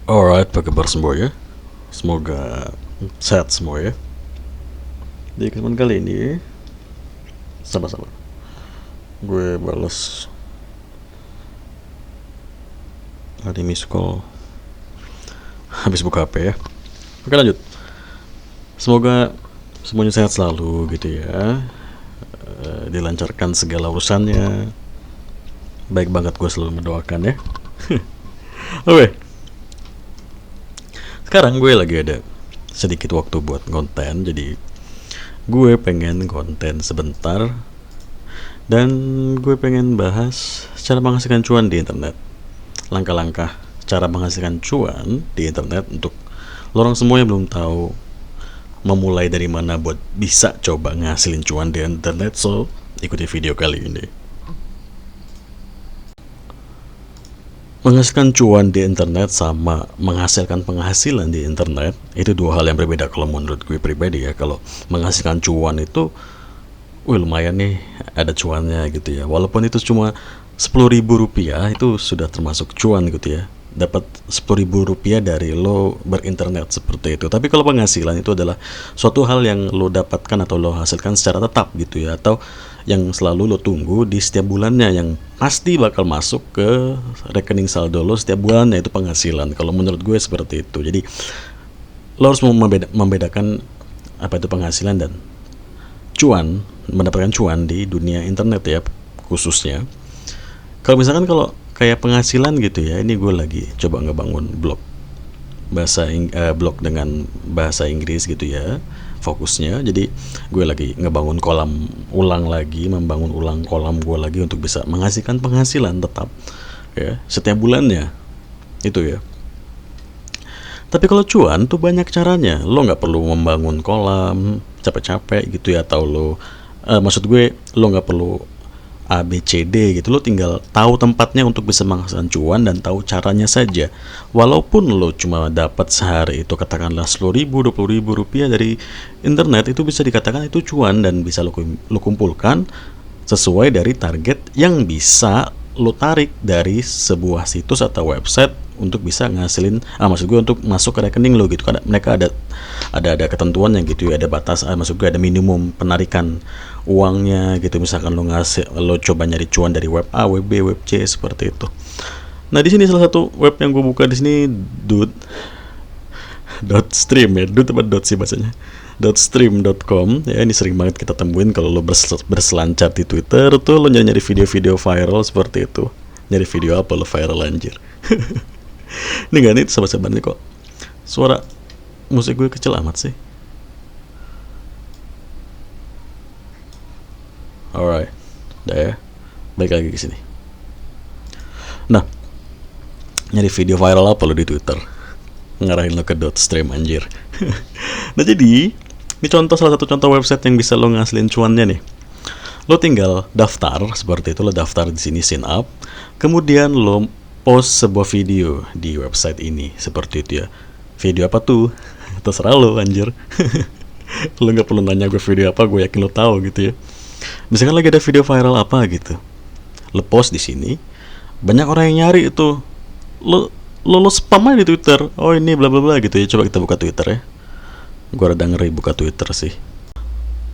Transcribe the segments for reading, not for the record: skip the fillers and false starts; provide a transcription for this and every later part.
Alright, apa kabar semua ya? Semoga sehat semua ya. Di kesempatan kali ini, sama-sama. Gue balas ada miss call habis buka HP ya. Oke lanjut. Semoga semuanya sehat selalu gitu ya. Dilancarkan segala urusannya. Baik banget, gue selalu mendoakan ya. Oke, sekarang gue lagi ada sedikit waktu buat konten, jadi gue pengen konten sebentar dan gue pengen bahas cara menghasilkan cuan di internet. Langkah-langkah cara menghasilkan cuan di internet untuk lo orang semua yang belum tahu memulai dari mana buat bisa coba ngasilin cuan di internet. So, ikuti video kali ini. Menghasilkan cuan di internet sama menghasilkan penghasilan di internet itu dua hal yang berbeda kalau menurut gue pribadi ya. Kalau menghasilkan cuan itu, wih lumayan nih ada cuannya gitu ya. Walaupun itu cuma 10.000 rupiah itu sudah termasuk cuan gitu ya. Dapat 10.000 rupiah dari lo berinternet seperti itu. Tapi kalau penghasilan itu adalah suatu hal yang lo dapatkan atau lo hasilkan secara tetap gitu ya, atau yang selalu lo tunggu di setiap bulannya, yang pasti bakal masuk ke rekening saldo lo setiap bulannya, itu penghasilan. Kalau menurut gue seperti itu. Jadi lo harus membedakan apa itu penghasilan dan cuan, mendapatkan cuan di dunia internet ya khususnya. Kalau misalkan kalau kayak penghasilan gitu ya, ini gue lagi coba ngebangun blog blog dengan bahasa Inggris gitu ya fokusnya. Jadi gue lagi ngebangun kolam ulang lagi, membangun ulang kolam gue lagi untuk bisa menghasilkan penghasilan tetap ya setiap bulannya itu ya. Tapi kalau cuan tuh banyak caranya. Lo nggak perlu membangun kolam capek-capek gitu ya, atau lo maksud gue lo nggak perlu A B C D gitu. Lo tinggal tahu tempatnya untuk bisa menghasilkan cuan dan tahu caranya saja. Walaupun lo cuma dapat sehari itu katakanlah 10.000, 20.000 rupiah dari internet, itu bisa dikatakan itu cuan dan bisa lo kumpulkan sesuai dari target yang bisa lo tarik dari sebuah situs atau website untuk bisa ngasilin, maksud gue untuk masuk ke rekening lo gitu. Mereka ada ketentuannya gitu ya, ada batas, maksud gue ada minimum penarikan uangnya gitu. Misalkan lo coba nyari cuan dari web A, web B, web C seperti itu. Nah di sini salah satu web yang gue buka di sini .stream ya, apa sih bahasanya, .stream.com ya. Ini sering banget kita temuin kalau lo berselancar di Twitter tuh, lo nyari video-video viral seperti itu. Nyari video apa lo viral anjir. Ini gak nih sama-sama nih kok. Suara musik gue kecil amat sih. Alright, udah ya. Balik lagi ke sini. Nah, nyari video viral apa lo di Twitter? Ngarahin lo ke .stream anjir. Nah jadi, ini salah satu contoh website yang bisa lo ngasilin cuannya nih. Lo tinggal daftar seperti itu, lo daftar di sini, sign up. Kemudian lo post sebuah video di website ini seperti itu ya. Video apa tuh? Terserah lo anjir. Lo nggak perlu nanya gue video apa, gue yakin lo tahu gitu ya. Misalkan lagi ada video viral apa gitu, lo post di sini, banyak orang yang nyari itu. Lo spam aja di Twitter. Oh ini bla bla bla gitu ya. Coba kita buka Twitter ya. Gue rada ngeri buka Twitter sih.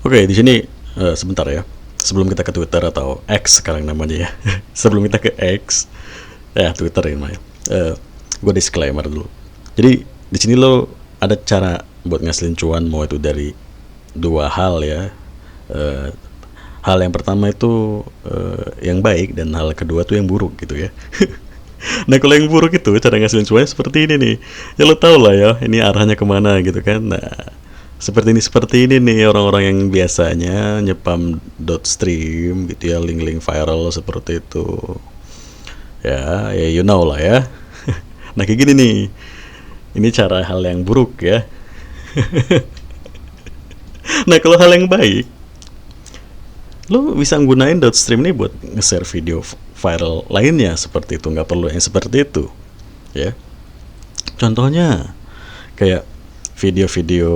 Oke, di sini sebentar ya. Sebelum kita ke Twitter atau X sekarang namanya ya. Sebelum kita ke X, ya Twitter ini mah. Gue disclaimer dulu. Jadi di sini lo ada cara buat ngasilin cuan, mau itu dari dua hal ya. Hal yang pertama itu yang baik, dan hal kedua tuh yang buruk gitu ya. Nah kalau yang buruk itu cara ngasilin cuan seperti ini nih. Ya lo tau lah ya, ini arahnya kemana gitu kan. Nah seperti ini nih orang-orang yang biasanya nyepam .stream gitu ya, link-link viral seperti itu. Ya you know lah ya. Nah kayak gini nih. Ini cara hal yang buruk ya. Nah kalau hal yang baik, lo bisa gunain .stream nih buat nge-share video viral lainnya seperti itu. Nggak perlu yang seperti itu ya. Contohnya kayak video-video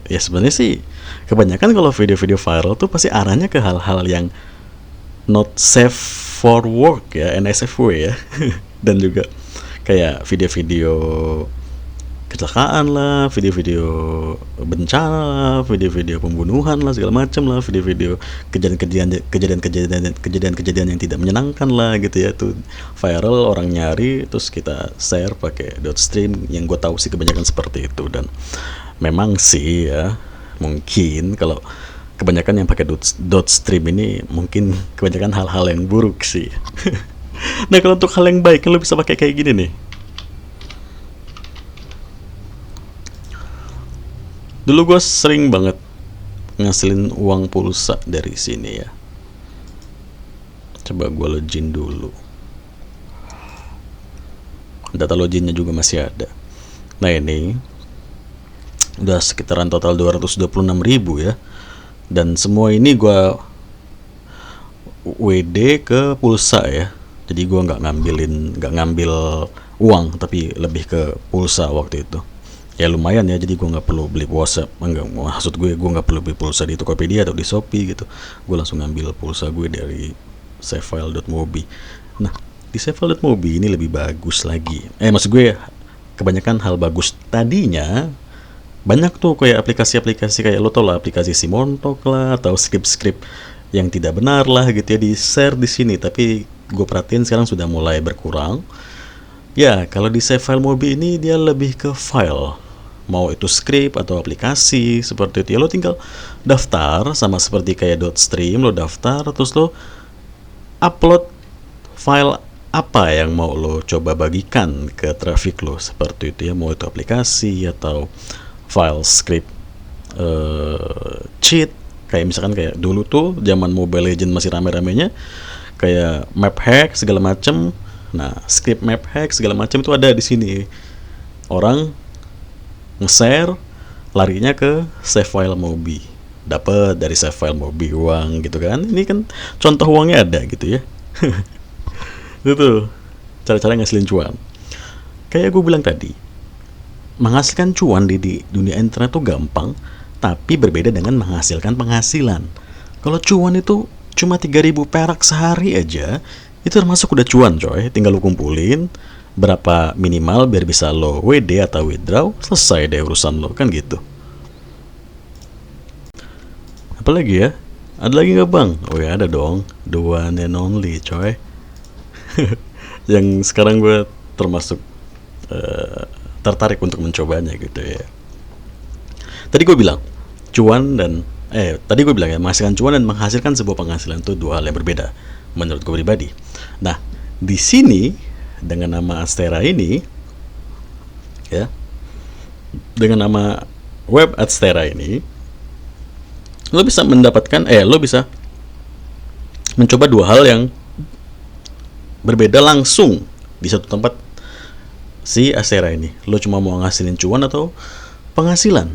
ya sebenarnya sih kebanyakan kalau video-video viral tuh pasti arahnya ke hal-hal yang not safe for work ya, NSFW ya. Dan juga kayak video-video kecelakaan lah, video-video bencana lah, video-video pembunuhan lah, segala macam lah, video-video kejadian-kejadian yang tidak menyenangkan lah gitu ya, tuh viral, orang nyari, terus kita share pakai .stream, yang gue tahu sih kebanyakan seperti itu. Dan memang sih ya, mungkin kalau kebanyakan yang pakai .stream ini mungkin kebanyakan hal-hal yang buruk sih. Nah kalau untuk hal yang baik, lo bisa pakai kayak gini nih. Dulu gue sering banget ngasilin uang pulsa dari sini ya. Coba gue login dulu. Data loginnya juga masih ada. Nah ini udah sekitaran total 226.000 ya. Dan semua ini gue WD ke pulsa ya. Jadi gue nggak ngambil uang, tapi lebih ke pulsa waktu itu. Ya lumayan ya, jadi gue nggak perlu beli pulsa, maksud gue nggak perlu beli pulsa di Tokopedia atau di Shopee gitu. Gue langsung ngambil pulsa gue dari savefile.mobi. Nah di savefile.mobi ini lebih bagus lagi, maksud gue kebanyakan hal bagus. Tadinya banyak tuh kayak aplikasi-aplikasi kayak lo tau lah, aplikasi Simontok lah atau script-script yang tidak benar lah gitu ya, di share di sini. Tapi gue perhatiin sekarang sudah mulai berkurang. Ya kalau di savefile.mobi ini dia lebih ke file, mau itu script atau aplikasi seperti itu ya, lo tinggal daftar sama seperti kayak .stream, lo daftar terus lo upload file apa yang mau lo coba bagikan ke traffic lo seperti itu ya, mau itu aplikasi atau file script, cheat, kayak misalkan kayak dulu tuh zaman Mobile Legend masih rame-ramenya kayak map hack segala macem. Nah script map hack segala macam itu ada di sini, orang nge-share larinya ke savefile.mobi, dapat dari savefile.mobi uang gitu kan. Ini kan contoh uangnya ada gitu ya. Itu cara-cara ngasilin cuan. Kayak gue bilang tadi, menghasilkan cuan di dunia internet tuh gampang, tapi berbeda dengan menghasilkan penghasilan. Kalau cuan itu cuma 3.000 perak sehari aja, itu termasuk udah cuan coy. Tinggal lo kumpulin berapa minimal biar bisa lo WD atau withdraw, selesai deh urusan lo kan gitu. Apalagi ya, ada lagi nggak bang? Oh ya ada dong, the one and only coy. Yang sekarang gue termasuk tertarik untuk mencobanya gitu ya. Tadi gue bilang cuan dan tadi gue bilang ya, menghasilkan cuan dan menghasilkan sebuah penghasilan itu dua hal yang berbeda menurut gue pribadi. Nah di sini dengan nama Adstera ini ya, dengan nama web Adstera ini, lo bisa mendapatkan lo bisa mencoba dua hal yang berbeda langsung di satu tempat si Adstera ini. Lo cuma mau ngasilin cuan atau penghasilan.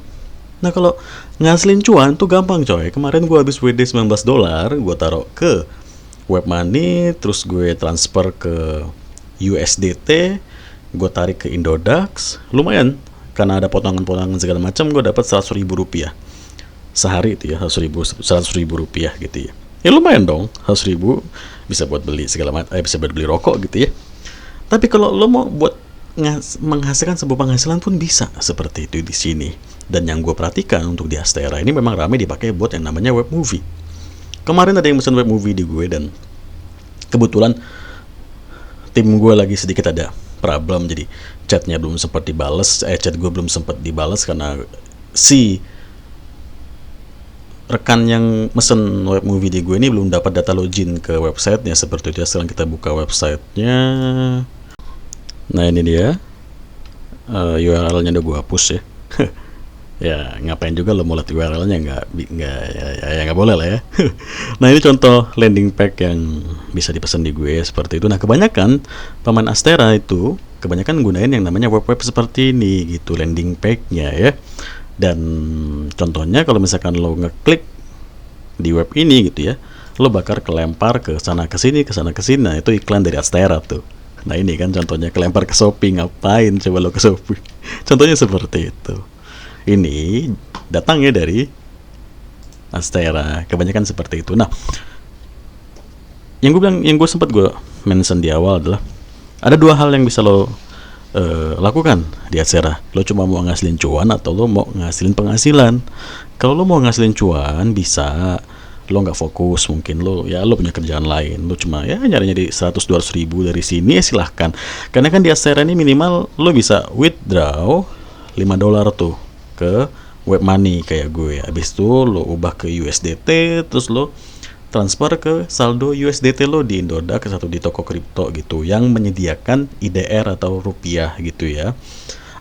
Nah kalau ngasilin cuan tuh gampang coy. Kemarin gue habis WD $19, gue taruh ke Webmoney, terus gue transfer ke USDT, gue tarik ke Indodax, lumayan karena ada potongan-potongan segala macam. Gue dapat 100.000 rupiah sehari itu ya, 100.000 rupiah gitu ya. Ya lumayan dong, 100.000 bisa buat beli segala macam, bisa buat beli rokok gitu ya. Tapi kalau lo mau buat menghasilkan sebuah penghasilan pun bisa seperti itu di sini. Dan yang gue perhatikan untuk di Adstera ini memang ramai dipakai buat yang namanya web movie. Kemarin ada yang pesan web movie di gue dan kebetulan tim gue lagi sedikit ada problem, jadi chatnya belum sempat dibales, chat gue belum sempat dibales karena si rekan yang mesen web movie di gue ini belum dapat data login ke websitenya seperti itu ya. Sekarang kita buka websitenya. Nah ini dia, URL-nya udah gue hapus ya. Ya ngapain juga lo mau lihat URL-nya, nggak boleh lah ya. Nah ini contoh landing page yang bisa dipesan di gue seperti itu. Nah kebanyakan pemain Adstera itu kebanyakan gunain yang namanya web-web seperti ini gitu, landing page-nya ya. Dan contohnya kalau misalkan lo ngeklik di web ini gitu ya, lo bakal kelempar ke sana ke sini, ke sana ke sini. Nah itu iklan dari Adstera tuh. Nah ini kan contohnya kelempar ke Shopee, ngapain coba lo ke Shopee? Contohnya seperti itu. Ini datangnya dari Adstera, kebanyakan seperti itu. Nah, yang gue sempat gue mention di awal adalah ada dua hal yang bisa lo lakukan di Adsera. Lo cuma mau ngasilin cuan atau lo mau ngasilin penghasilan? Kalau lo mau ngasilin cuan bisa, lo nggak fokus, mungkin lo punya kerjaan lain, lo cuma nyari-nyari 100-200 ribu dari sini, ya silahkan. Karena kan di Adsera ini minimal lo bisa withdraw $5 tuh ke web money kayak gue. Habis itu lo ubah ke USDT, terus lo transfer ke saldo USDT lo di Indodax atau di toko kripto gitu yang menyediakan IDR atau rupiah gitu ya.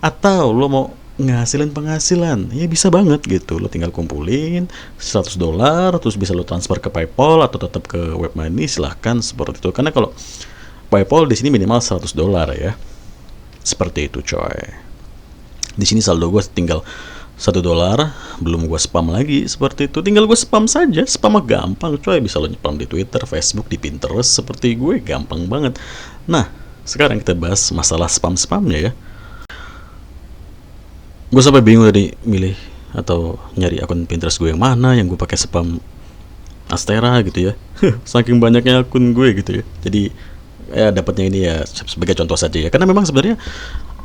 Atau lo mau ngasilin penghasilan, ya bisa banget gitu. Lo tinggal kumpulin $100, terus bisa lo transfer ke PayPal atau tetap ke web money, silahkan seperti itu. Karena kalau PayPal di sini minimal $100 ya. Seperti itu coy. Di sini saldo gue tinggal $1, belum gue spam lagi seperti itu. Tinggal gue spam saja, spam mah gampang coy. Bisa lo nyepam di Twitter, Facebook, di Pinterest seperti gue, gampang banget. Nah, sekarang kita bahas masalah spam-spamnya ya. Gue sampai bingung tadi milih atau nyari akun Pinterest gue yang mana yang gue pakai spam Adsera gitu ya. Saking banyaknya akun gue gitu ya. Jadi ya dapatnya ini ya sebagai contoh saja ya. Karena memang sebenarnya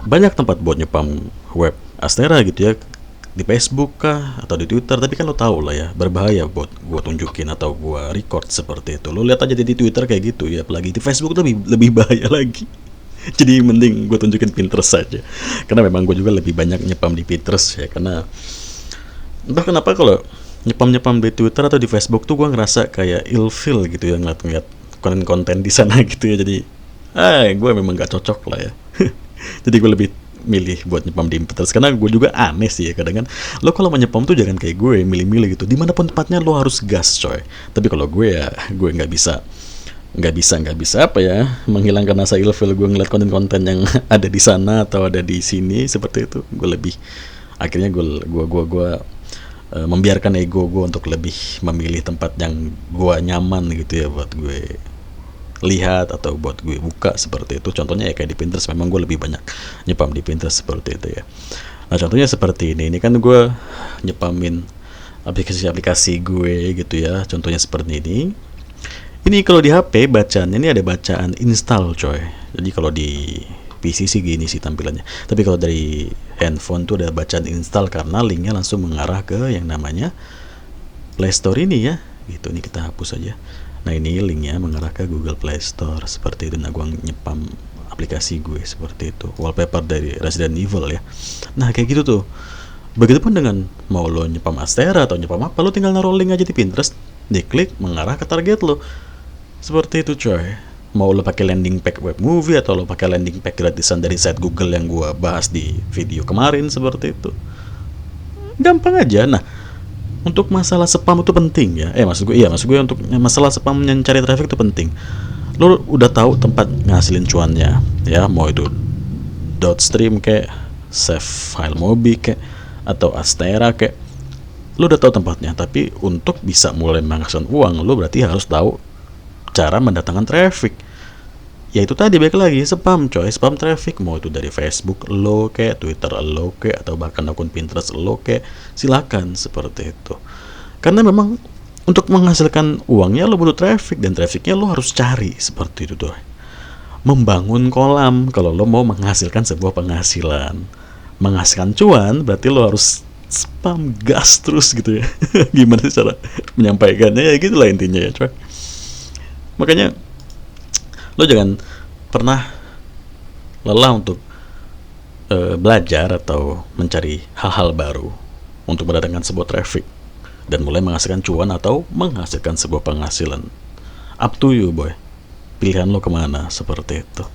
banyak tempat buat nyepam web Adsera gitu ya, di Facebook kah atau di Twitter. Tapi kan lo tau lah ya, berbahaya buat gue tunjukin atau gue record seperti itu. Lo lihat aja di Twitter kayak gitu ya, apalagi di Facebook tuh lebih bahaya lagi. Jadi mending gue tunjukin Pinterest saja, karena memang gue juga lebih banyak nyepam di Pinterest ya. Karena entah kenapa kalau nyepam di Twitter atau di Facebook tuh gue ngerasa kayak ilfeel gitu ya, ngeliat konten-konten di sana gitu ya. Jadi gue memang gak cocok lah ya. Jadi gue lebih milih buat nyepam di Pinterest, karena gue juga aneh sih ya kadang kan. Lo kalau mau nyepam tuh jangan kayak gue milih-milih gitu, dimanapun tempatnya lo harus gas coy. Tapi kalau gue gue nggak bisa apa ya, menghilangkan rasa ilfeel gue ngeliat konten-konten yang ada di sana atau ada di sini seperti itu. Gue lebih akhirnya gue membiarkan ego gue untuk lebih memilih tempat yang gue nyaman gitu ya buat gue lihat atau buat gue buka seperti itu. Contohnya ya kayak di Pinterest, memang gue lebih banyak nyepam di Pinterest seperti itu ya. Nah contohnya seperti ini kan gue nyepamin aplikasi-aplikasi gue gitu ya. Contohnya seperti ini. Ini kalau di HP bacaan ini ada bacaan install coy. Jadi kalau di PC sih gini sih tampilannya. Tapi kalau dari handphone tuh ada bacaan install, karena linknya langsung mengarah ke yang namanya Play Store ini ya. Gitu, ini kita hapus aja. Nah ini linknya mengarah ke Google Play Store seperti itu. Nah gue nyepam aplikasi gue seperti itu. Wallpaper dari Resident Evil ya. Nah kayak gitu tuh. Begitupun dengan mau lo nyepam Adsera atau nyepam apa, lo tinggal naruh link aja di Pinterest, diklik mengarah ke target lo. Seperti itu coy. Mau lo pakai landing page web movie atau lo pakai landing page gratisan dari site Google yang gue bahas di video kemarin seperti itu, gampang aja. Nah untuk masalah spam itu penting ya. Maksud gue untuk masalah spam yang cari traffic itu penting. Lo udah tahu tempat ngasilin cuannya ya, mau itu Dotstream kayak, Save File Mobi kayak, atau Adsera kayak, lo udah tahu tempatnya. Tapi untuk bisa mulai menghasilkan uang, lo berarti harus tahu cara mendatangkan traffic. Yaitu tadi balik lagi spam coy, spam traffic. Mau itu dari Facebook lo kayak, Twitter lo kayak, atau bahkan akun Pinterest lo kayak, silakan seperti itu. Karena memang untuk menghasilkan uangnya lo butuh traffic, dan trafficnya lo harus cari seperti itu tuh. Membangun kolam kalau lo mau menghasilkan sebuah penghasilan. Menghasilkan cuan berarti lo harus spam gas terus gitu ya. Gimana sih cara menyampaikannya, ya gitulah intinya ya coy. Makanya lo jangan pernah lelah untuk belajar atau mencari hal-hal baru untuk mendatangkan sebuah traffic dan mulai menghasilkan cuan atau menghasilkan sebuah penghasilan. Up to you boy, pilihan lo kemana seperti itu.